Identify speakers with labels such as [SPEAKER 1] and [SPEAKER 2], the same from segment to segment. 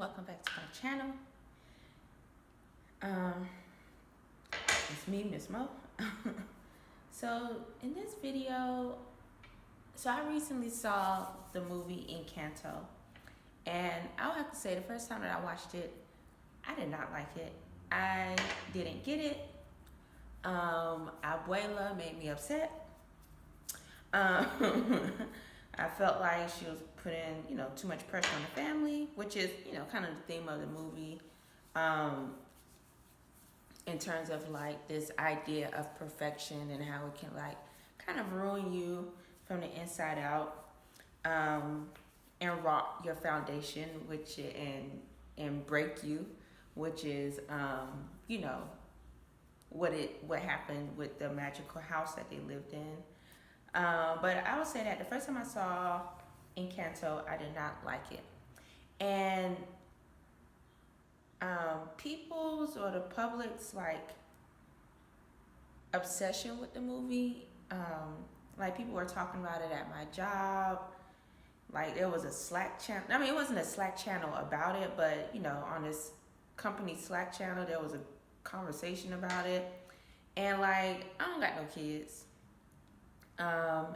[SPEAKER 1] welcome back to my channel. Um, it's me, Miss Mo. So in this video, I recently saw the movie Encanto, and I'll have to say the first time that I watched it, I did not like it. I didn't get it. Abuela made me upset. Um, I felt like she was putting, too much pressure on the family, which is, kind of the theme of the movie. In terms of like this idea of perfection and how it can like kind of ruin you from the inside out, and rock your foundation, and break you, which is, what happened with the magical house that they lived in. But I would say that the first time I saw Encanto, I did not like it. And people's or the public's like obsession with the movie, like people were talking about it at my job. Like there was a Slack channel. I mean, it wasn't a Slack channel about it, but on this company Slack channel, there was a conversation about it. And like, I don't got no kids. And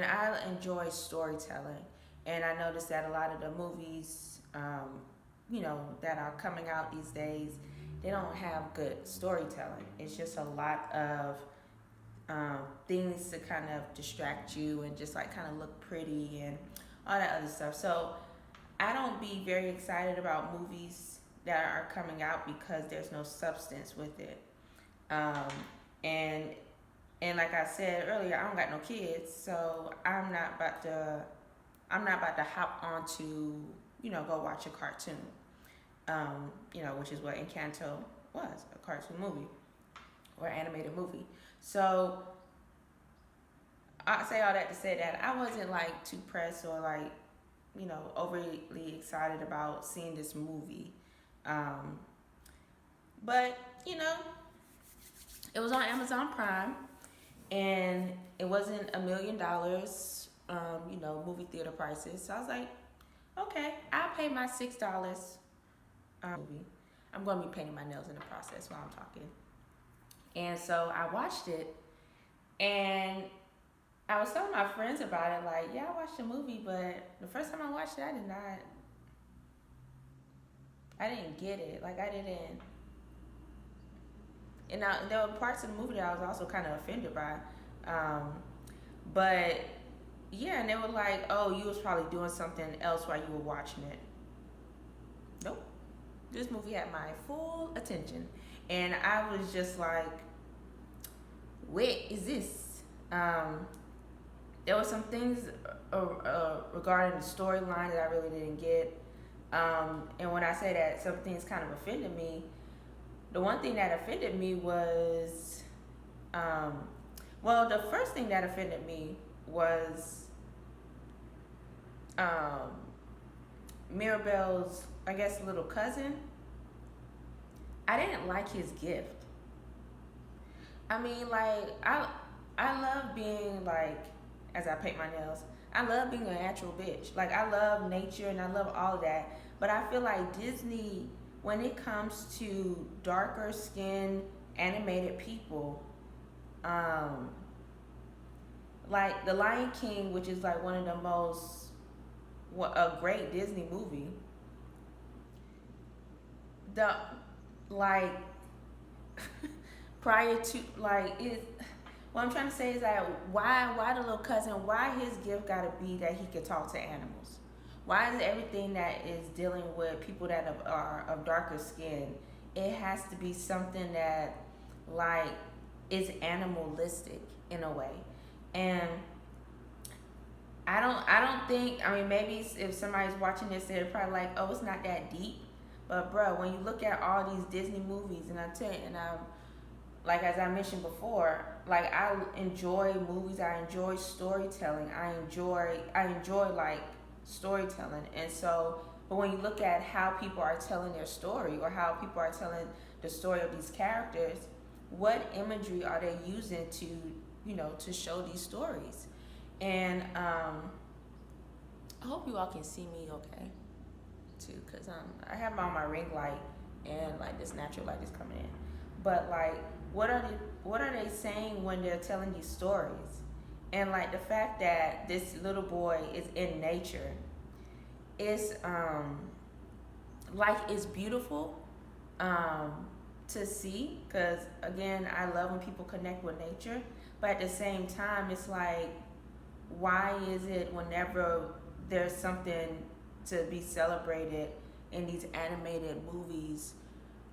[SPEAKER 1] I enjoy storytelling, and I noticed that a lot of the movies, that are coming out these days, they don't have good storytelling. It's just a lot of things to kind of distract you and just like kind of look pretty and all that other stuff. So I don't be very excited about movies that are coming out because there's no substance with it. And like I said earlier, I don't got no kids, so I'm not about to hop onto, go watch a cartoon. Which is what Encanto was, a cartoon movie or animated movie. So I say all that to say that I wasn't like too pressed or like, overly excited about seeing this movie. But it was on Amazon Prime, and it wasn't $1 million, movie theater prices. So I was like, okay, I'll pay my $6. Movie. I'm going to be painting my nails in the process while I'm talking. And so I watched it, and I was telling my friends about it, like, yeah, I watched the movie, but the first time I watched it, I didn't get it. Like, I didn't. And there were parts of the movie that I was also kind of offended by. But yeah, and they were like, oh, you was probably doing something else while you were watching it. Nope. This movie had my full attention. And I was just like, what is this? There were some things regarding the storyline that I really didn't get. And when I say that some things kind of offended me, the one thing that offended me was, the first thing that offended me was Mirabelle's, I guess, little cousin. I didn't like his gift. I mean, like, I love being, like, as I paint my nails, I love being a natural bitch. Like, I love nature and I love all of that. But I feel like Disney, when it comes to darker skinned animated people, like The Lion King, which is like one of the most, a great Disney movie, like, prior to, like, what I'm trying to say is that why the little cousin, why his gift gotta be that he could talk to animals? Why is everything that is dealing with people that are of darker skin, it has to be something that like is animalistic in a way? And I don't think, I mean, maybe if somebody's watching this, they're probably like, oh, it's not that deep. But bro, when you look at all these Disney movies, and like, as I mentioned before, like, I enjoy movies, I enjoy storytelling, I enjoy like storytelling. And so, but when you look at how people are telling their story, or how people are telling the story of these characters, what imagery are they using to show these stories? And I hope you all can see me okay. too, cause I have on my ring light and like this natural light is coming in. But like, what are they saying when they're telling these stories? And like the fact that this little boy is in nature is like it's beautiful to see, because again, I love when people connect with nature, but at the same time it's like, why is it whenever there's something to be celebrated in these animated movies,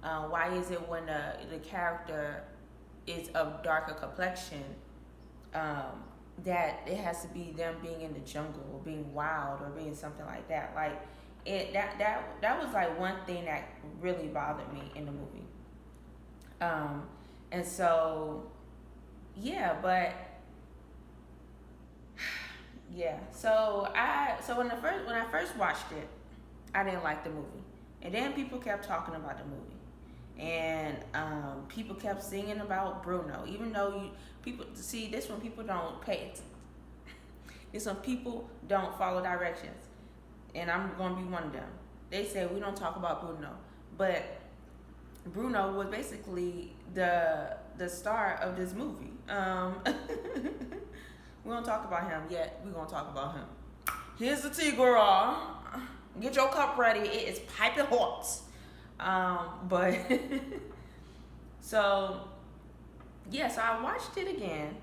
[SPEAKER 1] why is it when the character is of darker complexion, that it has to be them being in the jungle or being wild or being something like that? Like that was like one thing that really bothered me in the movie. And so yeah, but yeah. So when I first watched it, I didn't like the movie, and then people kept talking about the movie, and people kept singing about Bruno, even though people see this when people don't pay it. It's when people don't follow directions, and I'm gonna be one of them. They say we don't talk about Bruno, but Bruno was basically the star of this movie. We don't talk about him yet. We're gonna talk about him. Here's the tea, girl. Get your cup ready. It is piping hot. But so yeah, so I watched it again,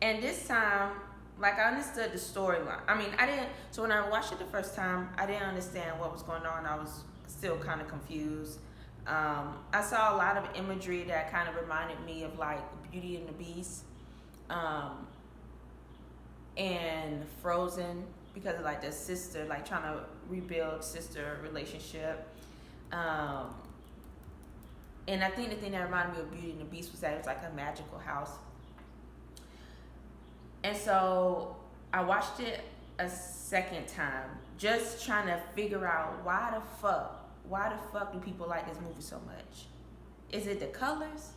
[SPEAKER 1] and this time, like, I understood the storyline. I mean, I didn't. So when I watched it the first time, I didn't understand what was going on. I was still kind of confused. I saw a lot of imagery that kind of reminded me of like Beauty and the Beast, and Frozen, because of like the sister, like trying to rebuild sister relationship. And I think the thing that reminded me of Beauty and the Beast was that it was like a magical house. And so I watched it a second time, just trying to figure out why the fuck do people like this movie so much? Is it the colors?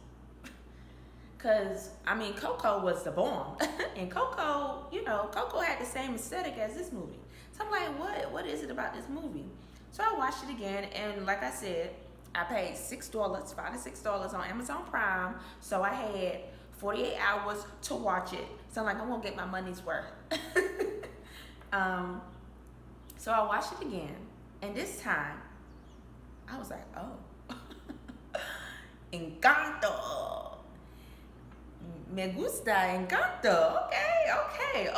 [SPEAKER 1] Because, I mean, Coco was the bomb. And Coco, Coco had the same aesthetic as this movie. So I'm like, what is it about this movie? So I watched it again, and like I said, I paid $6, $5 to $6 on Amazon Prime. So I had 48 hours to watch it. So I'm like, I'm going to get my money's worth. So I watched it again, and this time, I was like, oh. Encanto. Me gusta Encanto.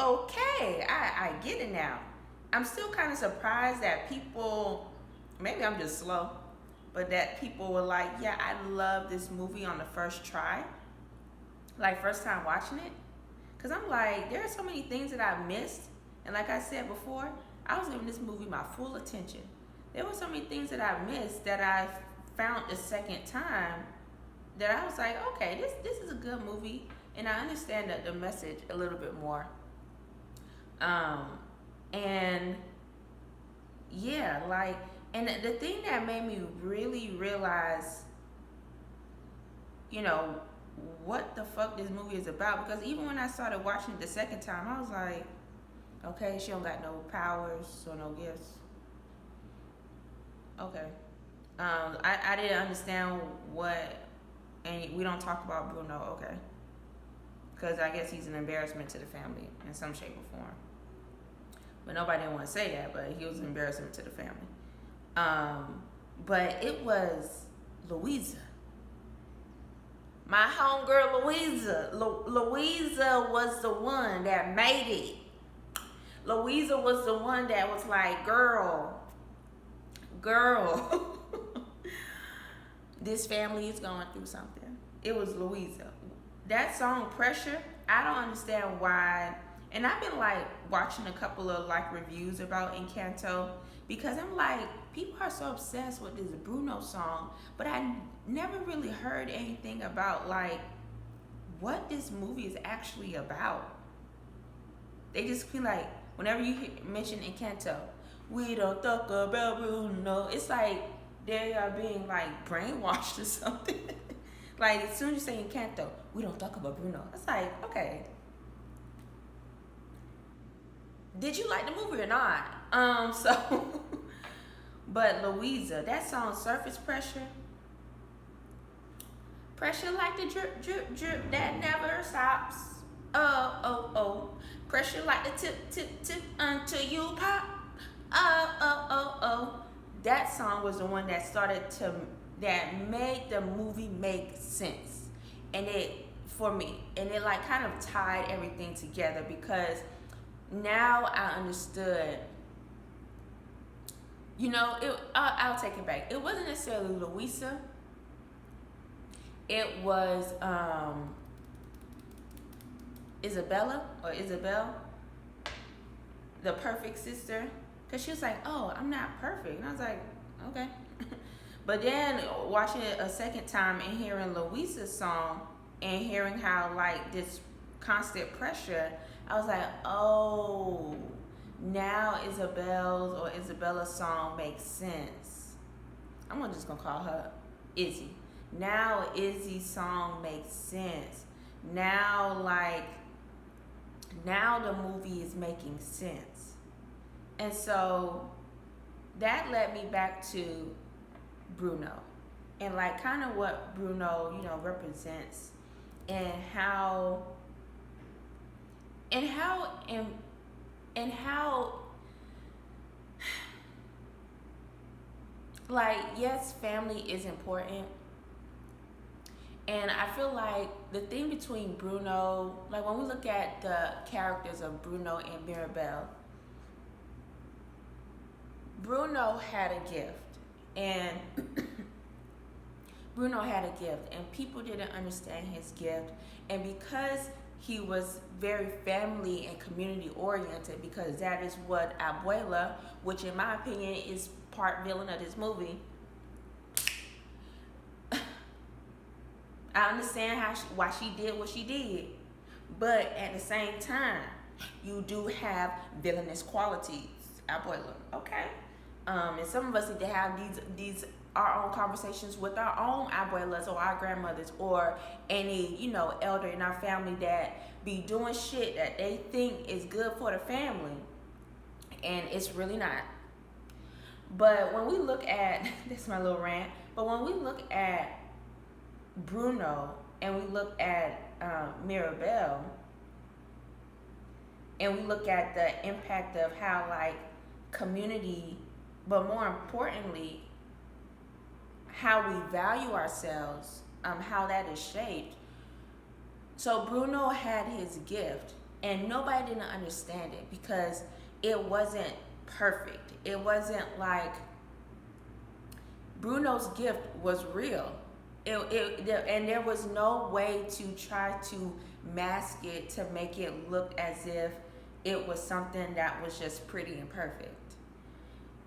[SPEAKER 1] Okay. I get it now. I'm still kind of surprised that people, maybe I'm just slow, but that people were like, yeah, I love this movie on the first try. Like, first time watching it. Because I'm like, there are so many things that I missed. And like I said before, I was giving this movie my full attention. There were so many things that I missed that I found the second time that I was like, okay, this is a good movie, and I understand the message a little bit more. And yeah, like, and the thing that made me really realize, what the fuck this movie is about, because even when I started watching it the second time, I was like, okay, she don't got no powers or no gifts. Okay. I didn't understand and we don't talk about Bruno, okay. Because I guess he's an embarrassment to the family in some shape or form. But nobody didn't want to say that, but he was an embarrassment to the family. But it was Louisa. My homegirl Louisa. Louisa was the one that made it. Louisa was the one that was like, girl, this family is going through something. It was Louisa. That song, Pressure, I don't understand why. And I've been like watching a couple of like reviews about Encanto, because I'm like, people are so obsessed with this Bruno song, but I never really heard anything about like what this movie is actually about. They just feel like whenever you mention Encanto, we don't talk about Bruno. It's like they are being like brainwashed or something. Like, as soon as you say Encanto, we don't talk about Bruno. It's like, okay. Did you like the movie or not? So But Louisa, that song Surface Pressure, pressure like the drip, drip, drip that never stops. Oh, oh, oh. Pressure like the tip, tip, tip until you pop. Oh, oh, oh, oh. That song was the one that that made the movie make sense. And it, for me, and it like kind of tied everything together because now I understood. I'll take it back. It wasn't necessarily Louisa. It was Isabella or Isabel, the perfect sister. Because she was like, oh, I'm not perfect. And I was like, okay. But then watching it a second time and hearing Louisa's song and hearing how like this constant pressure, I was like, oh, now Isabella's song makes sense. I'm just gonna call her Izzy. Now Izzy's song makes sense. Now the movie is making sense. And so that led me back to Bruno and like kind of what Bruno, represents and how like, yes, family is important. And I feel like the thing between Bruno, like when we look at the characters of Bruno and Mirabelle, Bruno had a gift. And Bruno had a gift. And people didn't understand his gift. And because he was very family and community oriented, because that is what Abuela, which in my opinion is part villain of this movie, I understand why she did what she did, but at the same time, you do have villainous qualities, Abuela. Okay, and some of us need to have these our own conversations with our own abuelas or our grandmothers or any elder in our family that be doing shit that they think is good for the family, and it's really not. But when we look at this, my little rant. But when we look at Bruno and we look at Mirabelle and we look at the impact of how like community, but more importantly how we value ourselves, how that is shaped. So Bruno had his gift and nobody didn't understand it because it wasn't perfect. It wasn't like Bruno's gift was real. And there was no way to try to mask it to make it look as if it was something that was just pretty and perfect.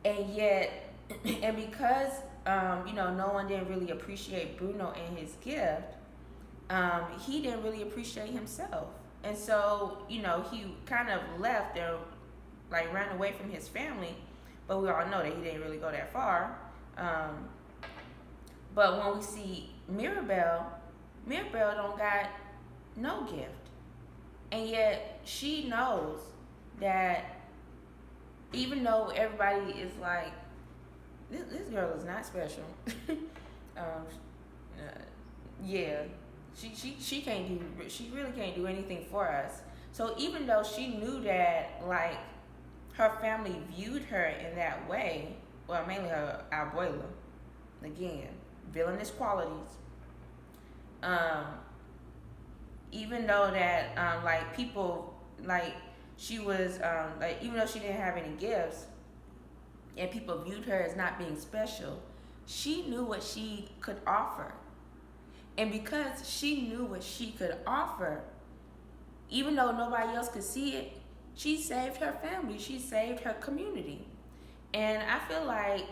[SPEAKER 1] And yet, and because no one didn't really appreciate Bruno and his gift, he didn't really appreciate himself. And so, he kind of left and like ran away from his family. But we all know that he didn't really go that far. But when we see Mirabelle don't got no gift. And yet she knows that even though everybody is like, this girl is not special. Yeah, she can't do, she really can't do anything for us. So even though she knew that like her family viewed her in that way, well, mainly her abuela, again, villainous qualities. Even though that like people like she was like, even though she didn't have any gifts and people viewed her as not being special, she knew what she could offer. And because she knew what she could offer, even though nobody else could see it, she saved her family, she saved her community. And I feel like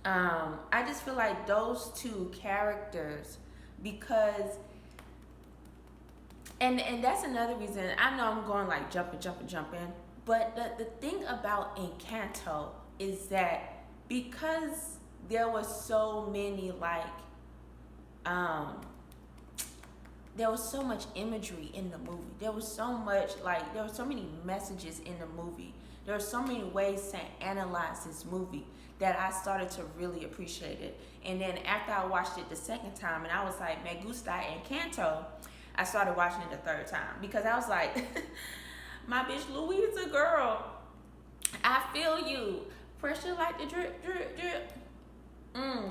[SPEAKER 1] I just feel like those two characters, because and that's another reason. I know I'm going like jumping, but the thing about Encanto is that because there was so many like there was so much imagery in the movie. There was so much there were so many messages in the movie There are so many ways to analyze this movie that I started to really appreciate it. And then after I watched it the second time, and I was like, me gusta Encanto, I started watching it the third time because I was like, my bitch Louisa, girl, I feel you. Pressure like the drip, drip, drip.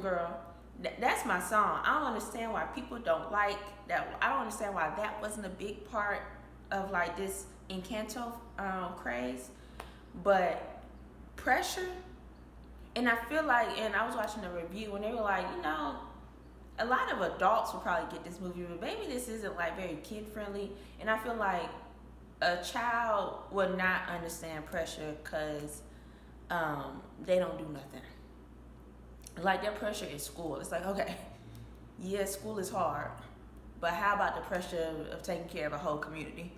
[SPEAKER 1] Girl, that's my song. I don't understand why people don't like that. I don't understand why that wasn't a big part of like this Encanto craze. But pressure, and I feel like, and I was watching a review and they were like, a lot of adults will probably get this movie, but maybe this isn't like very kid friendly. And I feel like a child would not understand pressure because they don't do nothing. Like their pressure is school. It's like, okay, yeah, school is hard, but how about the pressure of taking care of a whole community?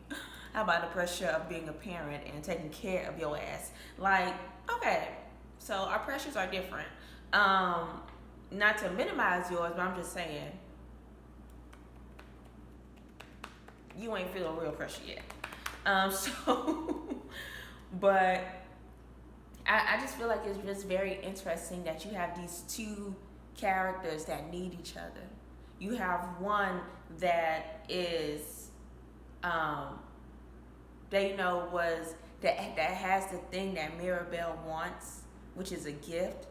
[SPEAKER 1] How about the pressure of being a parent and taking care of your ass? Like, okay, so our pressures are different. Not to minimize yours, but I'm just saying, you ain't feeling real pressure yet. But I just feel like it's just very interesting that you have these two characters that need each other. You have one that is, that has the thing that Mirabelle wants, which is a gift.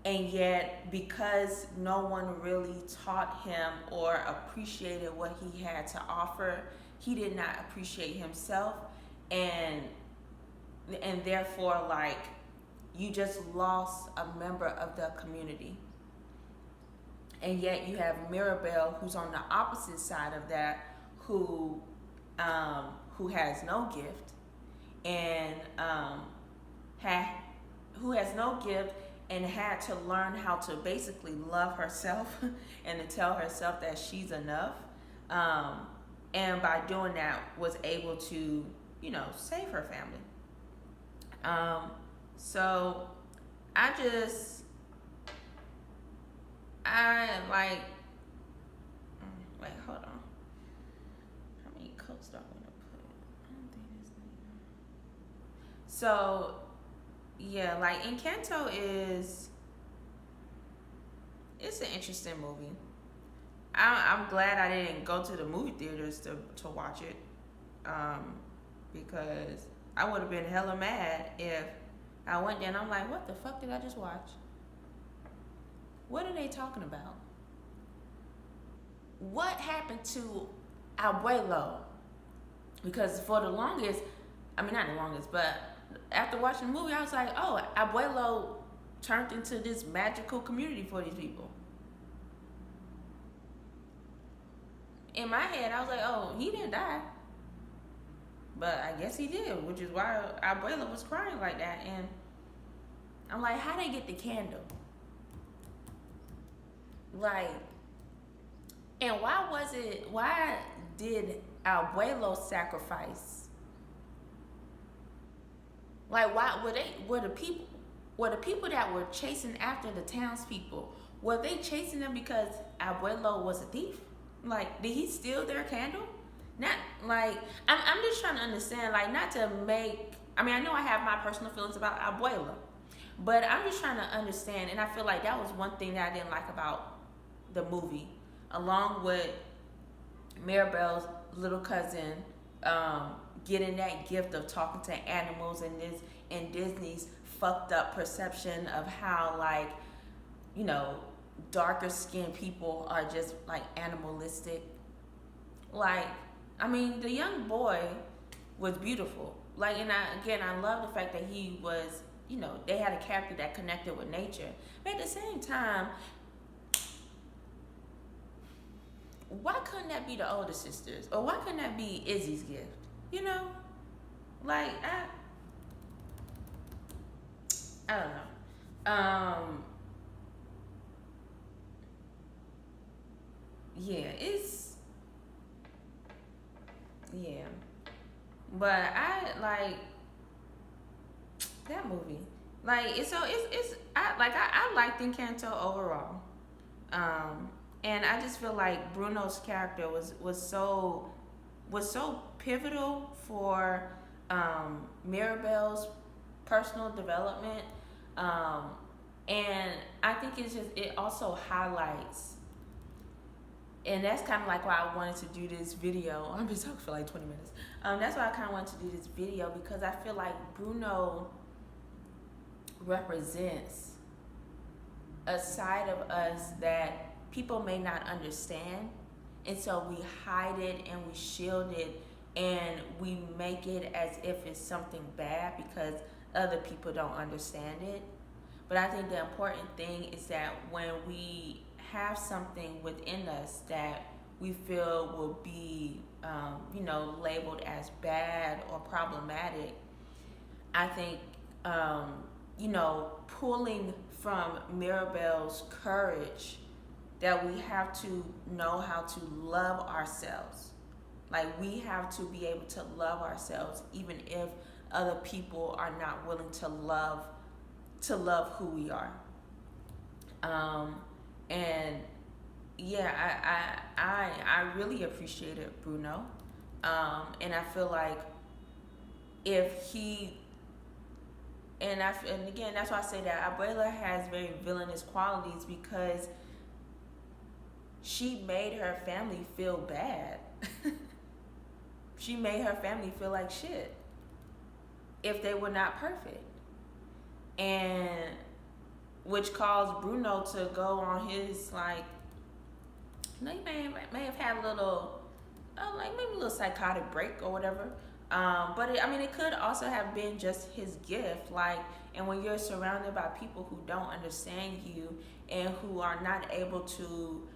[SPEAKER 1] And yet, because no one really taught him or appreciated what he had to offer, he did not appreciate himself, and therefore, like, you just lost a member of the community. And yet you have Mirabelle, who's on the opposite side of that, who has no gift, and who has no gift and had to learn how to basically love herself and to tell herself that she's enough. And by doing that, was able to, save her family. So I like, wait, hold on. How many coats do I want to put? I don't think there's any. So, yeah, like Encanto it's an interesting movie. I'm glad I didn't go to the movie theaters to watch it, because I would have been hella mad if I went there and I'm like, what the fuck did I just watch? What are they talking about? What happened to Abuelo? Because for the longest, not the longest, but after watching the movie, I was like, oh, Abuelo turned into this magical community for these people. In my head, I was like, oh, he didn't die. But I guess he did, which is why Abuela was crying like that. And I'm like, how they get the candle? Like, and why did Abuelo sacrifice? Like, why were the people that were chasing after the townspeople, were they chasing them because Abuelo was a thief? Like, did he steal their candle? Not like, I'm just trying to understand, like, not to make, I know I have my personal feelings about Abuela, but I'm just trying to understand, and I feel like that was one thing that I didn't like about the movie, along with Mirabelle's little cousin getting that gift of talking to animals, and Disney's fucked up perception of how, like, darker skinned people are just like animalistic. Like, the young boy was beautiful. Like, and I love the fact that he was, they had a character that connected with nature. But at the same time, why couldn't that be the older sisters? Or why couldn't that be Izzy's gift? Like, I don't know. Yeah. But I like that movie. Like, I liked Encanto overall. And I just feel like Bruno's character was so pivotal for Mirabelle's personal development, um, and I think it also highlights, and that's kind of like why I wanted to do this video. I've been talking for like 20 minutes. That's why I kind of wanted to do this video, because I feel like Bruno represents a side of us that people may not understand, and so we hide it and we shield it and we make it as if it's something bad because other people don't understand it. But I think the important thing is that when we have something within us that we feel will be, labeled as bad or problematic, I think, pulling from Mirabelle's courage, that we have to know how to love ourselves. Like, we have to be able to love ourselves even if other people are not willing to love who we are. And yeah, I really appreciated Bruno. And I feel like if he, and again, that's why I say that Abuela has very villainous qualities, because she made her family feel bad. She made her family feel like shit if they were not perfect. And which caused Bruno to go on his, like, he may have had a little, maybe a little psychotic break or whatever. But it could also have been just his gift. Like, and when you're surrounded by people who don't understand you and who are not able to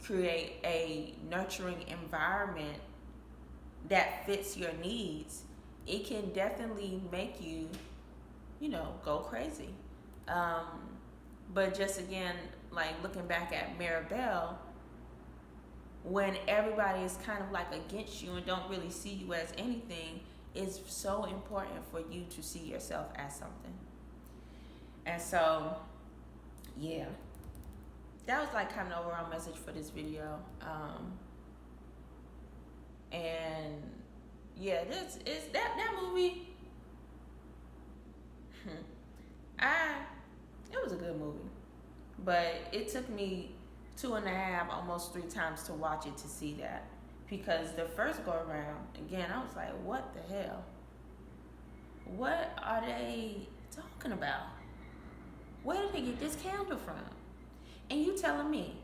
[SPEAKER 1] create a nurturing environment that fits your needs, it can definitely make you, go crazy. But just again, like looking back at Mirabelle, when everybody is kind of like against you and don't really see you as anything, it's so important for you to see yourself as something. And so, yeah, that was like kind of the overall message for this video. And yeah, this is that movie. It was a good movie, but it took me 2.5, almost 3 times to watch it to see that, because the first go around, again, I was like, what the hell? What are they talking about? Where did they get this candle from? And you telling me,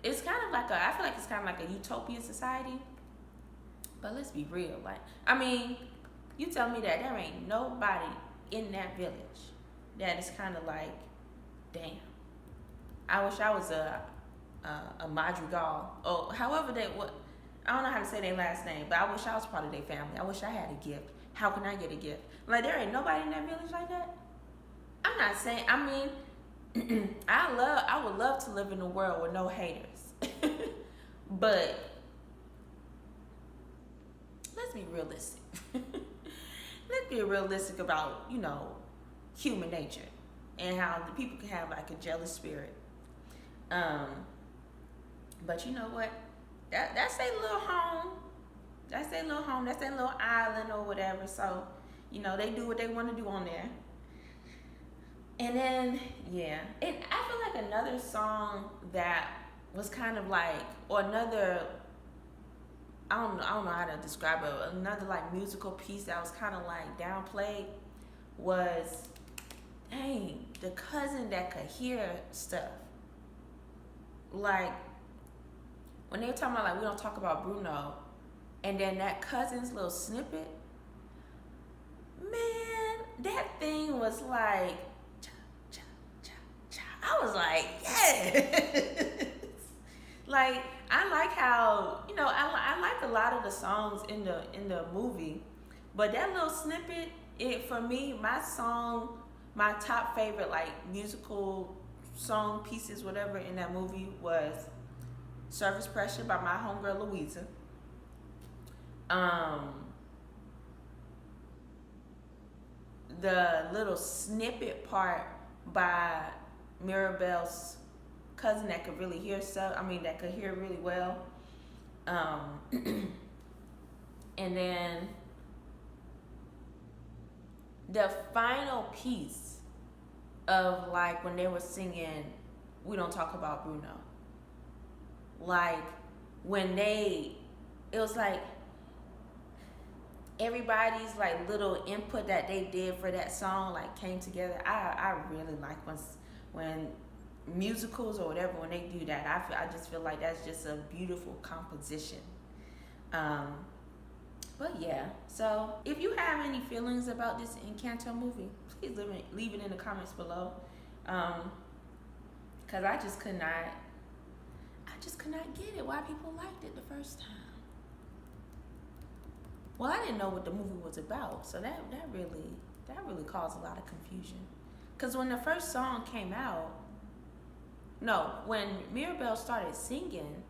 [SPEAKER 1] it's kind of like I feel like it's kind of like a utopian society, but let's be real. Like, you tell me that there ain't nobody in that village that is kind of like, damn, I wish I was a Madrigal, or however I don't know how to say their last name, but I wish I was part of their family. I wish I had a gift. How can I get a gift? Like, there ain't nobody in that village like that. I'm not saying, I would love to live in a world with no haters. But let's be realistic. Let's be realistic about, human nature and how the people can have like a jealous spirit. But you know what? That's their little home. That's their little home. That's their little island or whatever. So, they do what they want to do on there. And then, yeah. And I feel like another song that was kind of like, or another, I don't know how to describe it, another like musical piece that was kind of like downplayed was, dang, the cousin that could hear stuff. Like, when they were talking about, like, we don't talk about Bruno, and then that cousin's little snippet, man, that thing was like, cha, cha, cha, cha. I was like, yes. Like, I like how, I like a lot of the songs in the movie, but that little snippet, for me, my top favorite, like, musical song pieces, whatever, in that movie was Surface Pressure by my homegirl Louisa. The little snippet part by Mirabelle's cousin that could really hear stuff, that could hear really well. And then the final piece of like when they were singing "We Don't Talk About Bruno," like when it was like everybody's like little input that they did for that song like came together. I really like when musicals or whatever, when they do that. I just feel like that's just a beautiful composition. But yeah, so if you have any feelings about this Encanto movie, please leave it in the comments below. Cause I just could not get it why people liked it the first time. Well, I didn't know what the movie was about, so that really caused a lot of confusion. Cause when the first song came out, no, when Mirabelle started singing,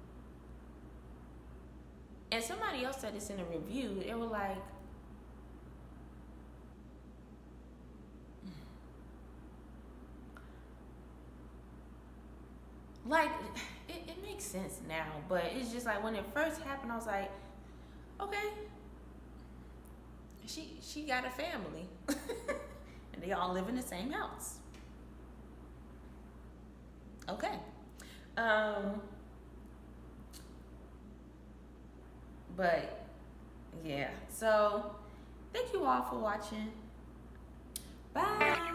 [SPEAKER 1] and somebody else said this in a review, they were like it makes sense now, but it's just like when it first happened, I was like, okay, she got a family, and they all live in the same house. Okay, but yeah, so thank you all for watching. Bye.